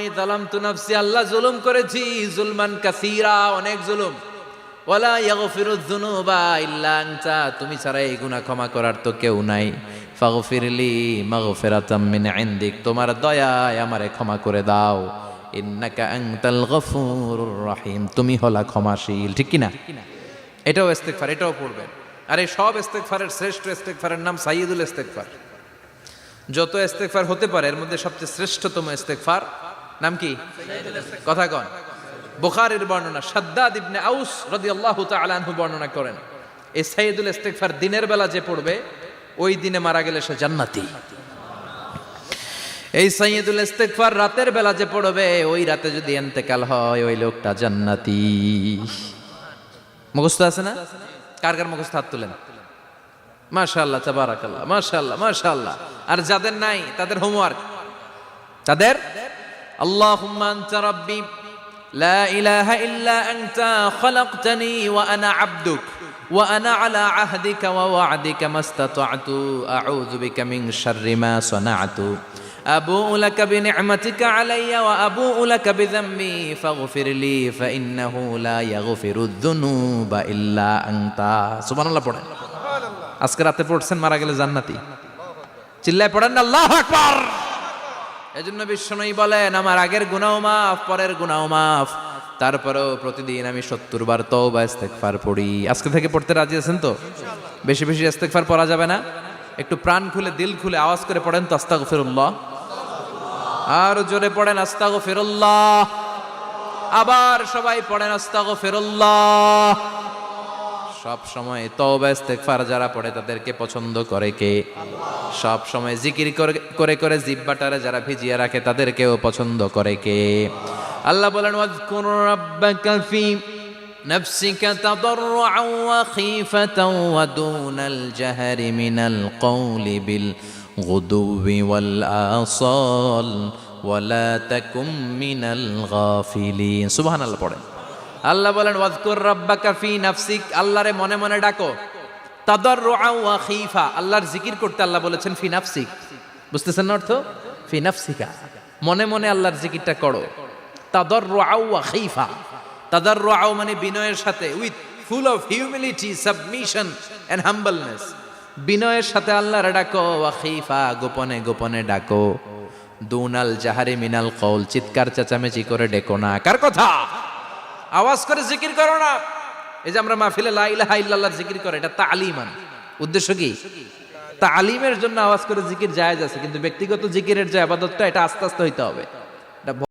ইন্নী যালামতু নাফসি, আল্লাহ জুলুম করেছি, জুলমান কাসীরা, অনেক জুলুম। ওয়ালা ইয়াগফিরুয যুনুবা ইল্লা আনতা, তুমি ছাড়া এই গুনাহ ক্ষমা করার তো কেউ নাই। ফাগফিরলি মাগফিরাতাম মিন ইনদিক, তোমার দয়ায় আমারে ক্ষমা করে দাও। ইন্নাকা আনতাল গফুরুর রহিম, তুমি হলা ক্ষমাশীল। ঠিক কি না? এটাও ইস্তেগফার, এটাও পড়বেন। আর এই সব ইস্তেগফারের শ্রেষ্ঠ ইস্তেগফারের নাম সাইয়্যিদুল ইস্তেগফার। যত ইস্তেগফার হতে পারে এর মধ্যে সবচেয়ে শ্রেষ্ঠতম ইস্তেগফার নাম কি? কথা কন। বুখারীর বর্ণনা, শাদ্দাদ ইবনে আউস রাদিয়াল্লাহু তাআলা আনহু বর্ণনা করেন, এই সাইয়্যিদুল ইস্তেগফার দিনের বেলা যে পড়বে ওই দিনে মারা গেলে সে জান্নাতি। এই সাইয়্যিদুল ইস্তেগফার রাতের বেলা যে পড়বে ওই রাতে যদি ইন্তেকাল হয় ওই লোকটা জান্নাতি। মুখস্থ আছে না? কার কার মুখস্থ হাত তুলেন। মাশাআল্লাহ, তাবারাকাল্লাহ, মাশাআল্লাহ, মাশাআল্লাহ। আর যাদের নাই তাদের হোমওয়ার্ক, তাদের আল্লাহুম্মা আনতা রাব্বি লা ইলাহা ইল্লা আনতা খালাকতানি ওয়া আনা আবদুক ওয়া আনা আলা আহদিকা ওয়া ওয়া'দিকা মাস্তাতা'তু আউযু বিকা মিন শাররি মা সানা'তু আবুউ লাকা বিনি'মাতিকা আলাইয়া ওয়া আবুউ লাকা বিযামবি ফাগফিরলি ফাইন্নাহু লা ইয়াগফিরুয যুনুবা ইল্লা আনতা। সুবহানাল্লাহ পড়েন। আজকে রাতে পড়ছেন, মারা গেলে জান্নাতি। চিল্লায় পড়েন না আল্লাহু আকবার। এজন্য বিশ্বনবী বলেন, আমার আগের গুনাহ মাফ, পরের গুনাহ মাফ, তারপরেও প্রতিদিন আমি 70 বার তওবা ইস্তেগফার পড়ি। আজকে থেকে পড়তে রাজি আছেন তো? বেশি বেশি ইস্তেগফার পড়া যাবে না? একটু প্রাণ খুলে দিল খুলে আওয়াজ করে পড়েন তো আস্তাগফিরুল্লাহ। আর জোরে পড়েন আস্তাগফিরুল্লাহ। আবার সবাই পড়েন আস্তাগফিরুল্লাহ। সব সময় তওবা ইস্তেগফার যারা পড়ে তাদেরকে পছন্দ করে কে? সব সময় জিকির করে করে জিহ্বাটারে যারা ভিজিয়ে রাখে তাদেরকেও পছন্দ করে কে? আল্লাহ বলেন, ওয়াজকুর রাব্বাকা ফি নাফসিকা তাদাররুআন ওয়া খীফাতান ওয়া দুনাল জাহরি মিনাল কওলি বিল গুদুবি ওয়াল আসাল ওয়া লা তাকুম মিনাল গাফিলিন। সুবহানাল্লাহ পড়েন। আল্লাহ বলেন, ওয়াজকুর রাব্বাকা ফি নাফসিক, আল্লাহরে মনে মনে ডাকো। তাদাররুআন ওয়া খীফা, আল্লাহর জিকির করতে আল্লাহ বলেছেন ফি নাফসিক। বুঝতেছেন না অর্থ? ফি নাফসিকা, মনে মনে আল্লাহর জিকিরটা করো। তাদাররুআন ওয়া খীফা, তাদাররুআন মানে বিনয়ের সাথে, with full of humility, submission and humbleness. বিনয়ের সাথে আল্লাহরে ডাকো। ওয়া খীফা, গোপনে গোপনে ডাকো। দুনাল জাহারি মিনাল কওল, চিৎকার চেঁচামেচি করে ডেকো না। কার কথা? আওয়াজ করে জিকির করো না। এই যে আমরা মাহফিলে লা ইলাহা ইল্লাল্লাহ জিকির করে, এটা তালিমান। উদ্দেশ্য কি? তালিমের জন্য আওয়াজ করে জিকির জায়েজ আছে, কিন্তু ব্যক্তিগত জিকিরের যে ইবাদতটা এটা আস্তে আস্তে হইতে হবে।